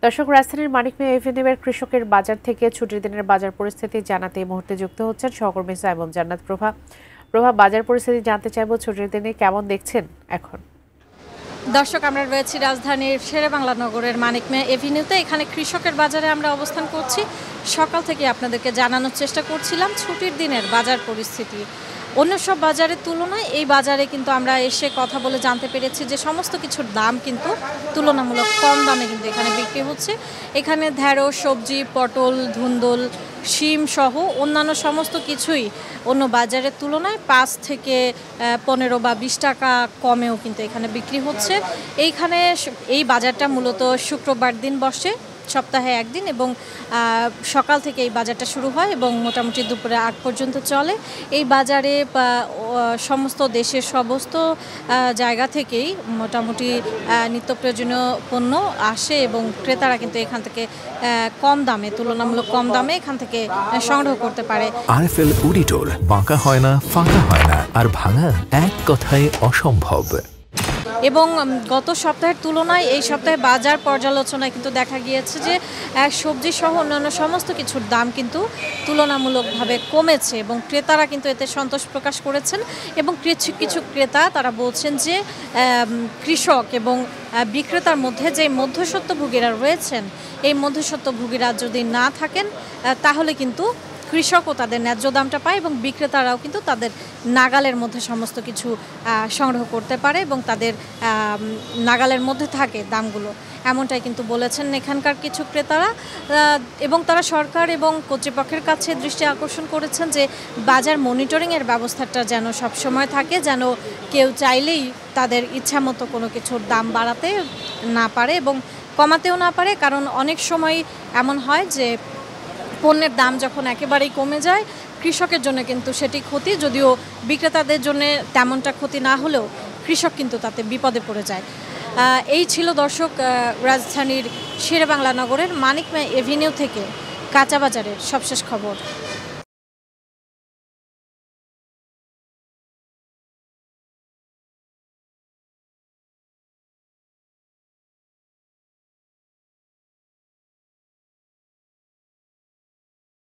দর্শক, রাজধানীর মানিক মিয়া এভিনিউয়ের কৃষকের বাজার থেকে ছুটির দিনের বাজার পরিস্থিতি জানাতে এই মুহূর্তে যুক্ত হচ্ছেন সহকর্মী সাইমন জান্নাত প্রভা। বাজার পরিস্থিতি জানতে চাইবো, ছুটির দিনে কেমন দেখছেন এখন? দর্শক, আমরা রয়েছি রাজধানীর শেরেবাংলা নগরের মানিক মিয়া এভিনিউতে। এখানে কৃষকের বাজারে আমরা অবস্থান করছি। সকাল থেকে আপনাদেরকে জানানোর চেষ্টা করছিলাম ছুটির দিনের বাজার পরিস্থিতি। অন্য সব বাজারের তুলনায় এই বাজারে কিন্তু আমরা এসে কথা বলে জানতে পেরেছি যে সমস্ত কিছুর দাম কিন্তু তুলনামূলক কম দামে কিন্তু এখানে বিক্রি হচ্ছে। এখানে ঢেঁড়স, সবজি, পটল, ধুন্দুল, শিম সহ অন্যান্য সমস্ত কিছুই অন্য বাজারের তুলনায় 5 থেকে 15 বা 20 টাকা কমেও কিন্তু এখানে বিক্রি হচ্ছে। এই বাজারটা মূলত শুক্রবার দিন বসে, সপ্তাহে একদিন, এবং সকাল থেকে এই বাজারটা শুরু হয় এবং মোটামুটি দুপুরে 8 পর্যন্ত চলে। এই বাজারে সমস্ত দেশের সমস্ত জায়গা থেকেই মোটামুটি নিত্য প্রয়োজনীয় পণ্য আসে এবং ক্রেতারা কিন্তু এখান থেকে তুলনামূলক কম দামে এখান থেকে সংগ্রহ করতে পারে। আরএফএল অডিটর, বাঁকা হয় না, ফাঁকা হয় না, আর ভাঙা এক কথায় অসম্ভব। এবং গত সপ্তাহের তুলনায় এই সপ্তাহে বাজার পর্যালোচনায় কিন্তু দেখা গিয়েছে যে সবজি সহ অন্যান্য সমস্ত কিছুর দাম কিন্তু তুলনামূলকভাবে কমেছে এবং ক্রেতারা কিন্তু এতে সন্তোষ প্রকাশ করেছেন। এবং কিছু ক্রেতা তারা বলছেন যে কৃষক এবং বিক্রেতার মধ্যে যে মধ্যস্বত্বভোগীরা রয়েছেন, এই মধ্যস্বত্বভোগীরা যদি না থাকেন তাহলে কিন্তু কৃষকও তাদের ন্যায্য দামটা পায় এবং বিক্রেতারাও কিন্তু তাদের নাগালের মধ্যে সমস্ত কিছু সংগ্রহ করতে পারে এবং তাদের নাগালের মধ্যে থাকে দামগুলো, এমনটাই কিন্তু বলেছেন এখানকার কিছু ক্রেতারা। এবং তারা সরকার এবং কর্তৃপক্ষের কাছে দৃষ্টি আকর্ষণ করেছেন যে বাজার মনিটরিংয়ের ব্যবস্থাটা যেন সবসময় থাকে, যেন কেউ চাইলেই তাদের ইচ্ছামতো কোনো কিছুর দাম বাড়াতে না পারে এবং কমাতেও না পারে। কারণ অনেক সময় এমন হয় যে পণ্যের দাম যখন একেবারেই কমে যায়, কৃষকের জন্য কিন্তু সেটি ক্ষতি, যদিও বিক্রেতাদের জন্য তেমনটা ক্ষতি না হলেও কৃষক কিন্তু তাতে বিপদে পড়ে যায়। এই ছিল দর্শক রাজধানীর শেরেবাংলা নগরের মানিক মিয়া এভিনিউ থেকে কাঁচা বাজারের সবশেষ খবর।